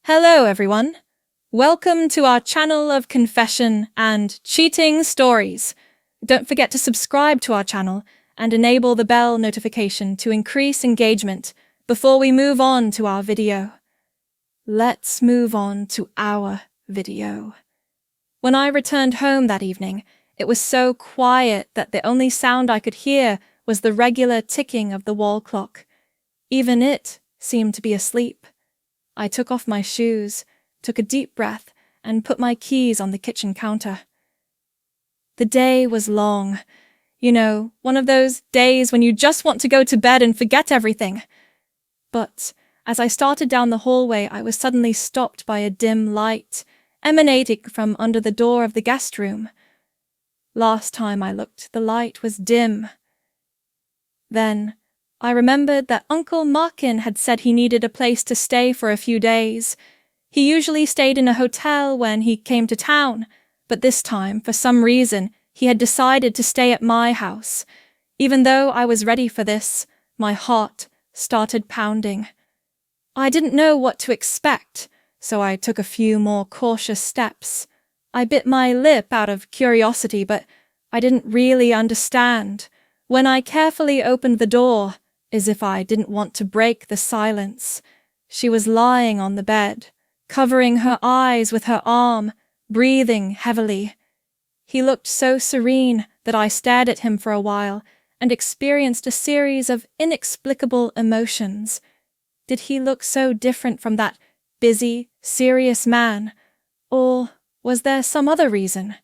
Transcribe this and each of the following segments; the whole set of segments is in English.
Hello everyone. Welcome to our channel of confession and cheating stories. Don't forget to subscribe to our channel and enable the bell notification to increase engagement before we move on to our video. Let's move on to our video. When I returned home that evening, it was so quiet that the only sound I could hear was the regular ticking of the wall clock. Even it seemed to be asleep. I took off my shoes, took a deep breath, and put my keys on the kitchen counter. The day was long. You know, one of those days when you just want to go to bed and forget everything. But as I started down the hallway, I was suddenly stopped by a dim light emanating from under the door of the guest room. Last time I looked, the light was dim. Then I remembered that Uncle Markin had said he needed a place to stay for a few days. He usually stayed in a hotel when he came to town, but this time, for some reason, he had decided to stay at my house. Even though I was ready for this, my heart started pounding. I didn't know what to expect, so I took a few more cautious steps. I bit my lip out of curiosity, but I didn't really understand. When I carefully opened the door, as if I didn't want to break the silence, she was lying on the bed, covering her eyes with her arm, breathing heavily. He looked so serene that I stared at him for a while and experienced a series of inexplicable emotions. Did he look so different from that busy, serious man? Or was there some other reason?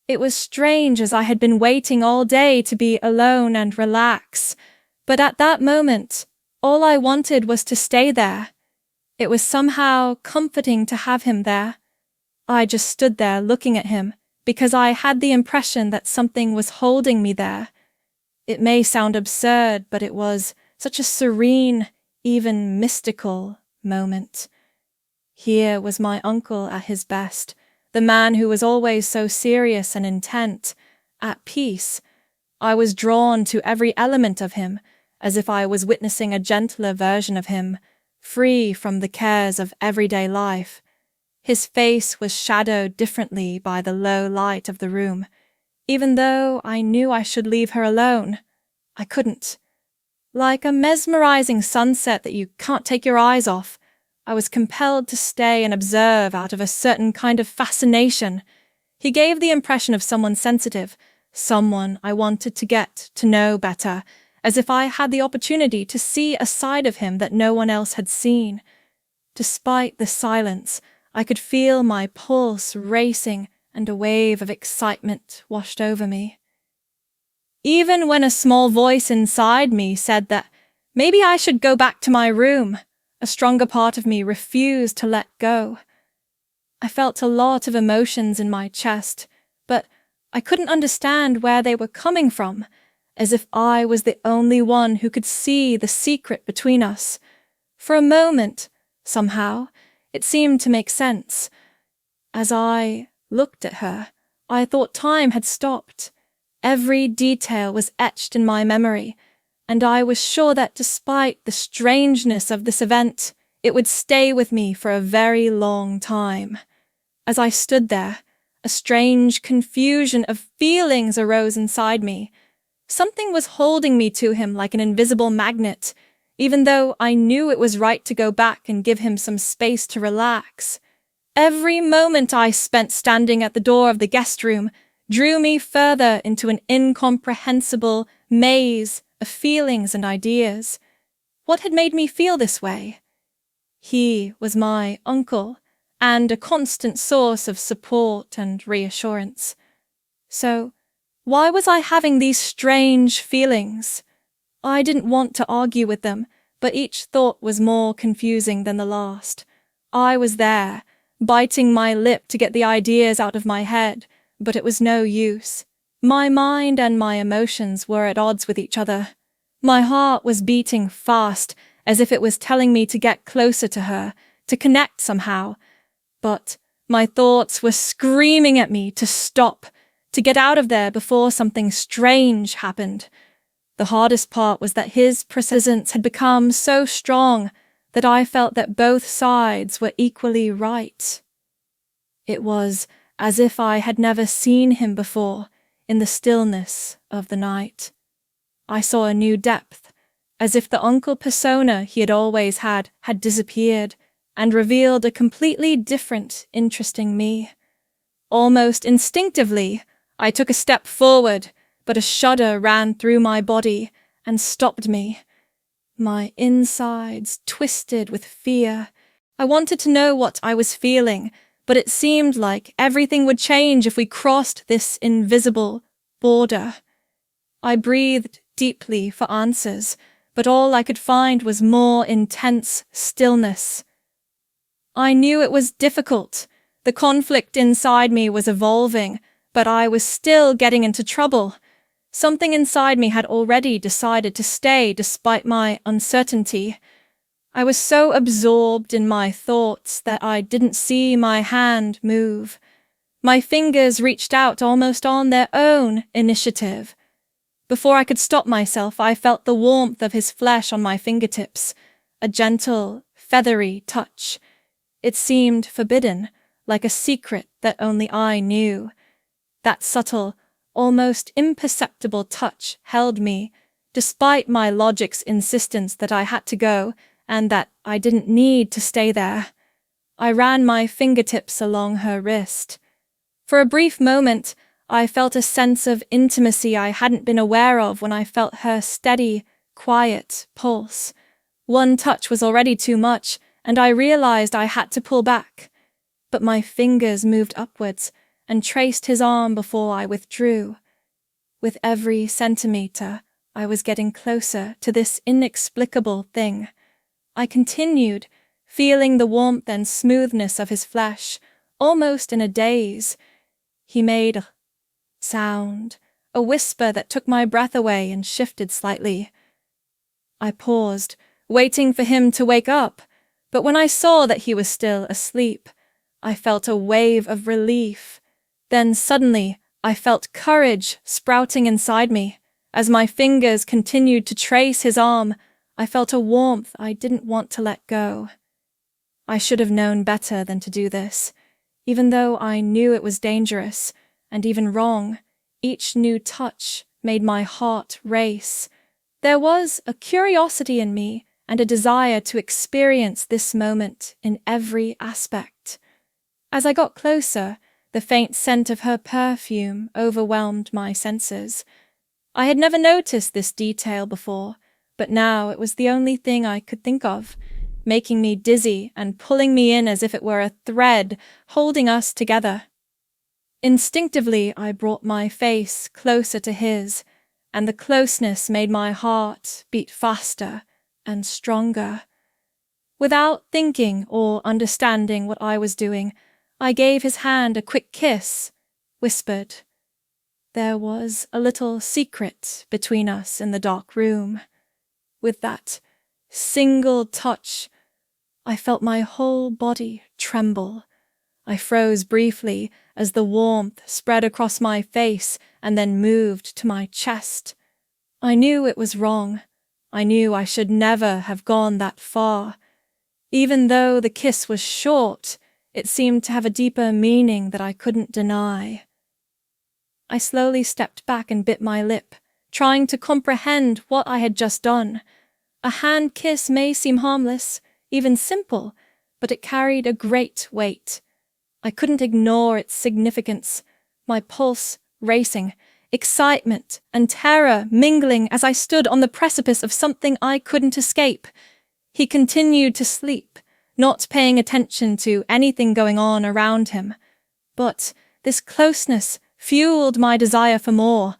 It was strange, as I had been waiting all day to be alone and relax. But at that moment, all I wanted was to stay there. It was somehow comforting to have him there. I just stood there looking at him because I had the impression that something was holding me there. It may sound absurd, but it was such a serene, even mystical moment. Here was my uncle at his best, the man who was always so serious and intent, at peace. I was drawn to every element of him, as if I was witnessing a gentler version of him, free from the cares of everyday life. His face was shadowed differently by the low light of the room. Even though I knew I should leave her alone, I couldn't. Like a mesmerizing sunset that you can't take your eyes off, I was compelled to stay and observe out of a certain kind of fascination. He gave the impression of someone sensitive, someone I wanted to get to know better, as if I had the opportunity to see a side of him that no one else had seen. Despite the silence, I could feel my pulse racing and a wave of excitement washed over me. Even when a small voice inside me said that maybe I should go back to my room, a stronger part of me refused to let go. I felt a lot of emotions in my chest, but I couldn't understand where they were coming from, as if I was the only one who could see the secret between us. For a moment, somehow, it seemed to make sense. As I looked at her, I thought time had stopped. Every detail was etched in my memory, and I was sure that despite the strangeness of this event, it would stay with me for a very long time. As I stood there, a strange confusion of feelings arose inside me. Something was holding me to him like an invisible magnet, even though I knew it was right to go back and give him some space to relax. Every moment I spent standing at the door of the guest room drew me further into an incomprehensible maze of feelings and ideas. What had made me feel this way? He was my uncle, and a constant source of support and reassurance. So, why was I having these strange feelings? I didn't want to argue with them, but each thought was more confusing than the last. I was there, biting my lip to get the ideas out of my head, but it was no use. My mind and my emotions were at odds with each other. My heart was beating fast, as if it was telling me to get closer to her, to connect somehow. But my thoughts were screaming at me to stop, to get out of there before something strange happened. The hardest part was that his presence had become so strong that I felt that both sides were equally right. It was as if I had never seen him before in the stillness of the night. I saw a new depth, as if the uncle persona he had always had disappeared and revealed a completely different, interesting me. Almost instinctively, I took a step forward, but a shudder ran through my body and stopped me. My insides twisted with fear. I wanted to know what I was feeling, but it seemed like everything would change if we crossed this invisible border. I breathed deeply for answers, but all I could find was more intense stillness. I knew it was difficult. The conflict inside me was evolving, but I was still getting into trouble. Something inside me had already decided to stay despite my uncertainty. I was so absorbed in my thoughts that I didn't see my hand move. My fingers reached out almost on their own initiative. Before I could stop myself, I felt the warmth of his flesh on my fingertips, a gentle, feathery touch. It seemed forbidden, like a secret that only I knew. That subtle, almost imperceptible touch held me, despite my logic's insistence that I had to go and that I didn't need to stay there. I ran my fingertips along her wrist. For a brief moment, I felt a sense of intimacy I hadn't been aware of when I felt her steady, quiet pulse. One touch was already too much, and I realized I had to pull back. But my fingers moved upwards and traced his arm before I withdrew. With every centimeter, I was getting closer to this inexplicable thing. I continued, feeling the warmth and smoothness of his flesh, almost in a daze. He made a sound, a whisper that took my breath away and shifted slightly. I paused, waiting for him to wake up, but when I saw that he was still asleep, I felt a wave of relief. Then suddenly, I felt courage sprouting inside me. As my fingers continued to trace his arm, I felt a warmth I didn't want to let go. I should have known better than to do this. Even though I knew it was dangerous, and even wrong, each new touch made my heart race. There was a curiosity in me and a desire to experience this moment in every aspect. As I got closer, the faint scent of her perfume overwhelmed my senses. I had never noticed this detail before, but now it was the only thing I could think of, making me dizzy and pulling me in as if it were a thread holding us together. Instinctively, I brought my face closer to his, and the closeness made my heart beat faster and stronger. Without thinking or understanding what I was doing, I gave his hand a quick kiss, whispered. There was a little secret between us in the dark room. With that single touch, I felt my whole body tremble. I froze briefly as the warmth spread across my face and then moved to my chest. I knew it was wrong. I knew I should never have gone that far. Even though the kiss was short, it seemed to have a deeper meaning that I couldn't deny. I slowly stepped back and bit my lip, trying to comprehend what I had just done. A hand kiss may seem harmless, even simple, but it carried a great weight. I couldn't ignore its significance, my pulse racing, excitement and terror mingling as I stood on the precipice of something I couldn't escape. He continued to sleep, not paying attention to anything going on around him. But this closeness fueled my desire for more.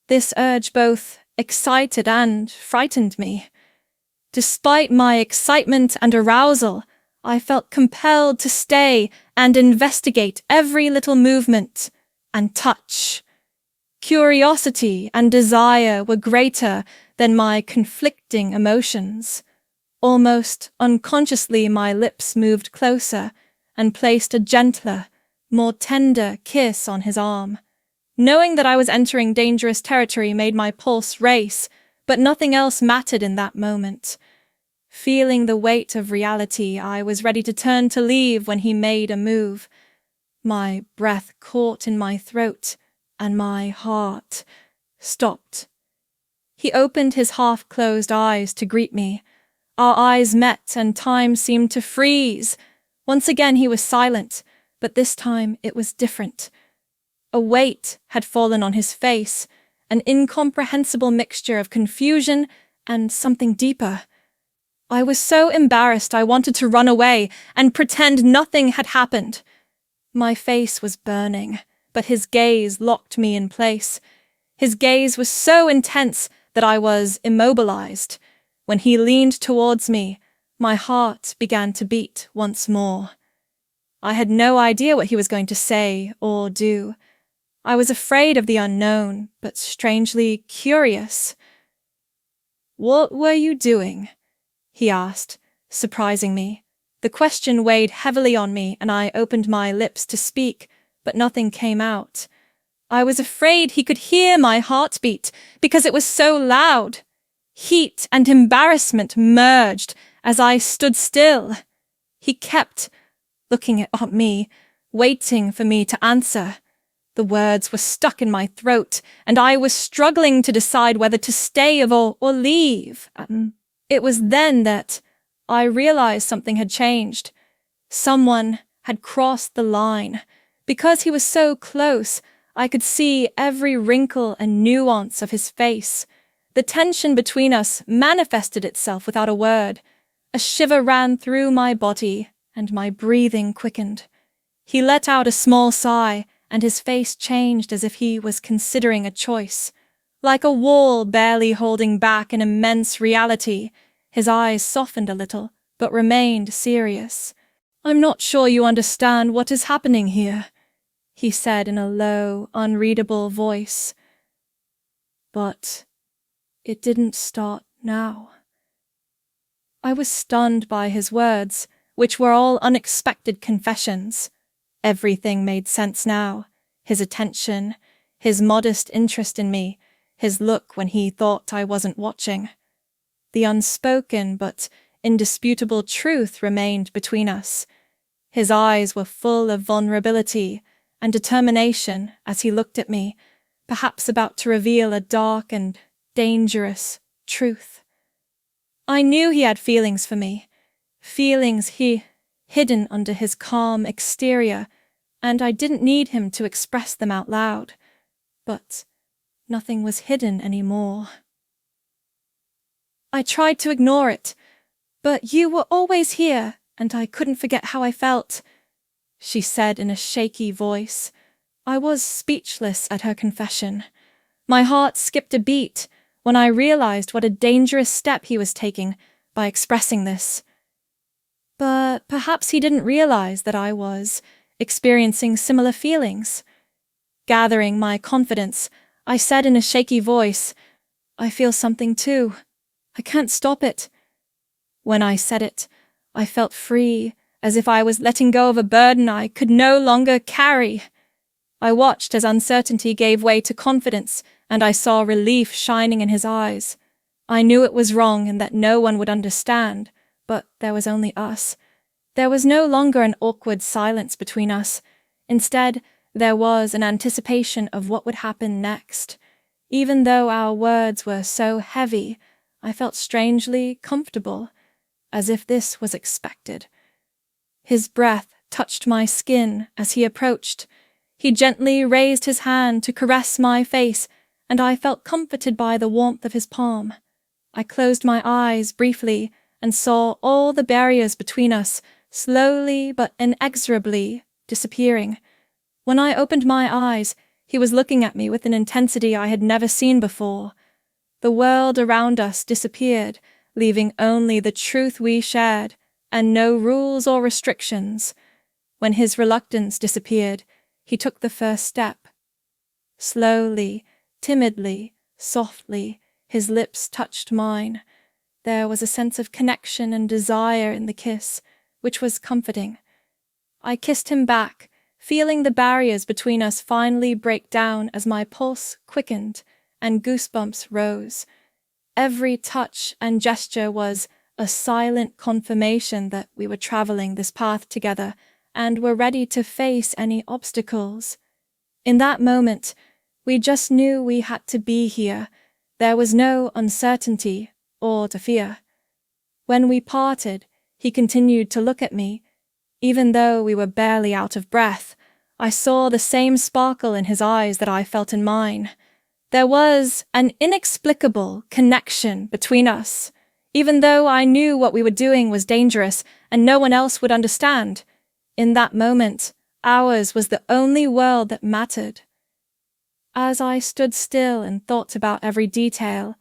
This urge both excited and frightened me. Despite my excitement and arousal, I felt compelled to stay and investigate every little movement and touch. Curiosity and desire were greater than my conflicting emotions. Almost unconsciously, my lips moved closer and placed a gentler, more tender kiss on his arm. Knowing that I was entering dangerous territory made my pulse race, but nothing else mattered in that moment. Feeling the weight of reality, I was ready to turn to leave when he made a move. My breath caught in my throat, and my heart stopped. He opened his half-closed eyes to greet me. Our eyes met, and time seemed to freeze. Once again he was silent, but this time it was different. A weight had fallen on his face, an incomprehensible mixture of confusion and something deeper. I was so embarrassed I wanted to run away and pretend nothing had happened. My face was burning, but his gaze locked me in place. His gaze was so intense that I was immobilized. When he leaned towards me, my heart began to beat once more. I had no idea what he was going to say or do. I was afraid of the unknown, but strangely curious. "What were you doing?" he asked, surprising me. The question weighed heavily on me, and I opened my lips to speak, but nothing came out. I was afraid he could hear my heartbeat because it was so loud. Heat and embarrassment merged as I stood still. He kept looking at me, waiting for me to answer. The words were stuck in my throat, and I was struggling to decide whether to stay or leave. It was then that I realized something had changed. Someone had crossed the line. Because he was so close, I could see every wrinkle and nuance of his face. The tension between us manifested itself without a word. A shiver ran through my body, and my breathing quickened. He let out a small sigh, and his face changed as if he was considering a choice. Like a wall barely holding back an immense reality, his eyes softened a little, but remained serious. "I'm not sure you understand what is happening here," he said in a low, unreadable voice. "But it didn't start now." I was stunned by his words, which were all unexpected confessions. Everything made sense now. His attention, his modest interest in me, his look when he thought I wasn't watching. The unspoken but indisputable truth remained between us. His eyes were full of vulnerability and determination as he looked at me, perhaps about to reveal a dark and dangerous truth. I knew he had feelings for me, feelings hidden under his calm exterior, and I didn't need him to express them out loud. But nothing was hidden anymore. I tried to ignore it, but you were always here, and I couldn't forget how I felt, she said in a shaky voice. I was speechless at her confession. My heart skipped a beat when I realized what a dangerous step he was taking by expressing this. But perhaps he didn't realize that I was experiencing similar feelings. Gathering my confidence, I said in a shaky voice, "I feel something too. I can't stop it." When I said it, I felt free, as if I was letting go of a burden I could no longer carry. I watched as uncertainty gave way to confidence, and I saw relief shining in his eyes. I knew it was wrong and that no one would understand, but there was only us. There was no longer an awkward silence between us. Instead, there was an anticipation of what would happen next. Even though our words were so heavy, I felt strangely comfortable, as if this was expected. His breath touched my skin as he approached. He gently raised his hand to caress my face, and I felt comforted by the warmth of his palm. I closed my eyes briefly and saw all the barriers between us slowly but inexorably disappearing. When I opened my eyes, he was looking at me with an intensity I had never seen before. The world around us disappeared, leaving only the truth we shared, and no rules or restrictions. When his reluctance disappeared, he took the first step. Slowly, timidly, softly, his lips touched mine. There was a sense of connection and desire in the kiss, which was comforting. I kissed him back, feeling the barriers between us finally break down as my pulse quickened and goosebumps rose. Every touch and gesture was a silent confirmation that we were traveling this path together and were ready to face any obstacles. In that moment, we just knew we had to be here. There was no uncertainty or to fear. When we parted, he continued to look at me. Even though we were barely out of breath, I saw the same sparkle in his eyes that I felt in mine. There was an inexplicable connection between us, even though I knew what we were doing was dangerous and no one else would understand. In that moment, ours was the only world that mattered. As I stood still and thought about every detail,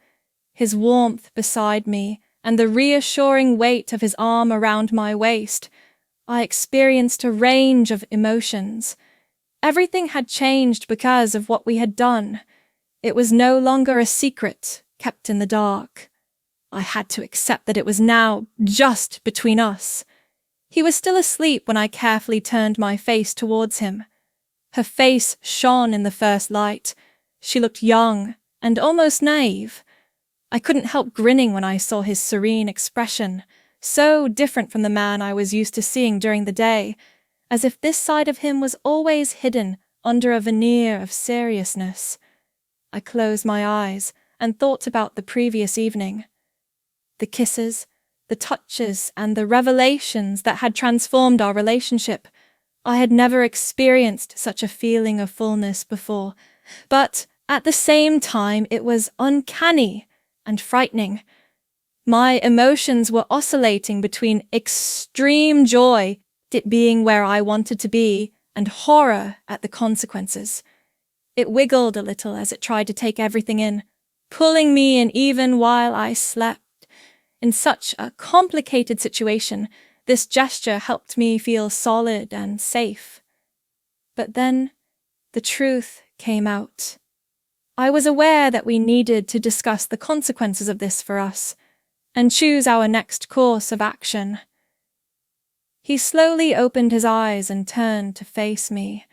his warmth beside me and the reassuring weight of his arm around my waist, I experienced a range of emotions. Everything had changed because of what we had done. It was no longer a secret kept in the dark. I had to accept that it was now just between us. He was still asleep when I carefully turned my face towards him. Her face shone in the first light. She looked young and almost naive. I couldn't help grinning when I saw his serene expression, so different from the man I was used to seeing during the day, as if this side of him was always hidden under a veneer of seriousness. I closed my eyes and thought about the previous evening. The kisses, the touches, and the revelations that had transformed our relationship. I had never experienced such a feeling of fullness before, but at the same time it was uncanny and frightening. My emotions were oscillating between extreme joy, it being where I wanted to be, and horror at the consequences. It wiggled a little as it tried to take everything in, pulling me in even while I slept. In such a complicated situation, this gesture helped me feel solid and safe. But then, the truth came out. I was aware that we needed to discuss the consequences of this for us, and choose our next course of action. He slowly opened his eyes and turned to face me.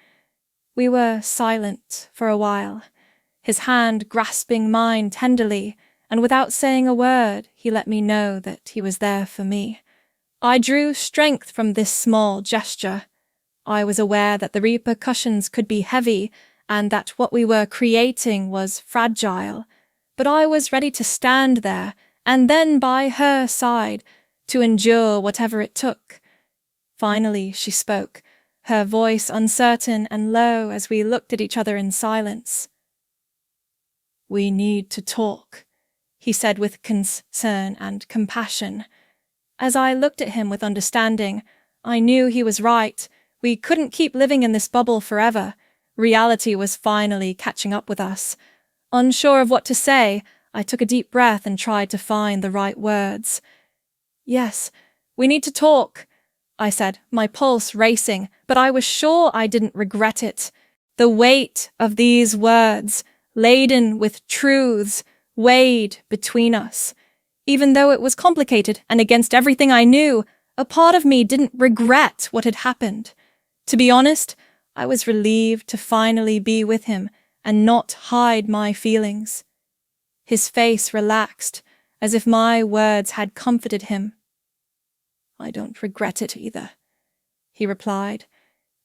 We were silent for a while, his hand grasping mine tenderly, and without saying a word, he let me know that he was there for me. I drew strength from this small gesture. I was aware that the repercussions could be heavy and that what we were creating was fragile, but I was ready to stand there and then by her side to endure whatever it took. Finally, she spoke, her voice uncertain and low as we looked at each other in silence. "We need to talk," he said with concern and compassion. As I looked at him with understanding, I knew he was right. We couldn't keep living in this bubble forever. Reality was finally catching up with us. Unsure of what to say, I took a deep breath and tried to find the right words. "Yes, we need to talk," I said, my pulse racing, but I was sure I didn't regret it. The weight of these words, laden with truths, weighed between us. Even though it was complicated and against everything I knew, a part of me didn't regret what had happened. To be honest, I was relieved to finally be with him and not hide my feelings. His face relaxed, as if my words had comforted him. "I don't regret it either," he replied,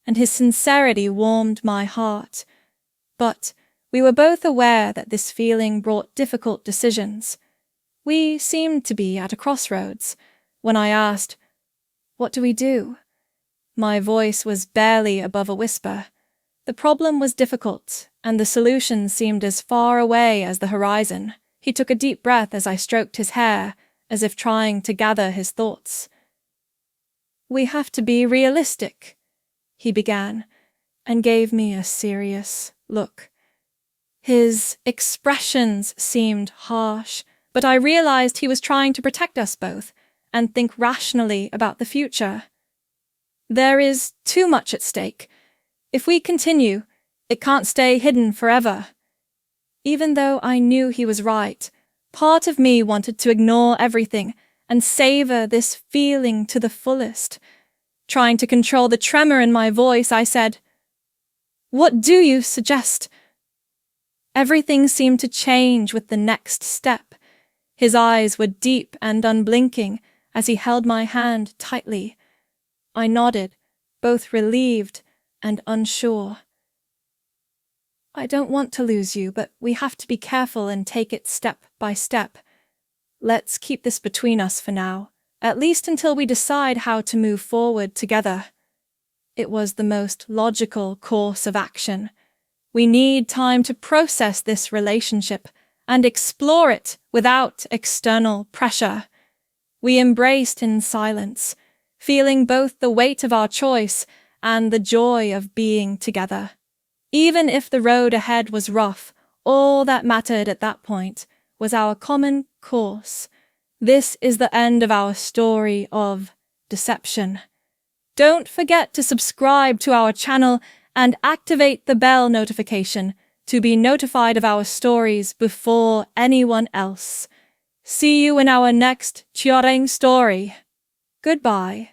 and his sincerity warmed my heart. But we were both aware that this feeling brought difficult decisions. We seemed to be at a crossroads. When I asked, "What do we do?" my voice was barely above a whisper. The problem was difficult, and the solution seemed as far away as the horizon. He took a deep breath as I stroked his hair, as if trying to gather his thoughts. "We have to be realistic," he began, and gave me a serious look. His expressions seemed harsh, but I realized he was trying to protect us both and think rationally about the future. "There is too much at stake. If we continue, it can't stay hidden forever." Even though I knew he was right, part of me wanted to ignore everything and savor this feeling to the fullest. Trying to control the tremor in my voice, I said, "What do you suggest?" Everything seemed to change with the next step. His eyes were deep and unblinking as he held my hand tightly. I nodded, both relieved and unsure. I don't want to lose you, but we have to be careful and take it step by step. Let's keep this between us for now, at least until we decide how to move forward together. It was the most logical course of action. We need time to process this relationship and explore it without external pressure. We embraced in silence, feeling both the weight of our choice and the joy of being together. Even if the road ahead was rough, all that mattered at that point was our common course. This is the end of our story of deception. Don't forget to subscribe to our channel and activate the bell notification to be notified of our stories before anyone else. See you in our next cheating story. Goodbye.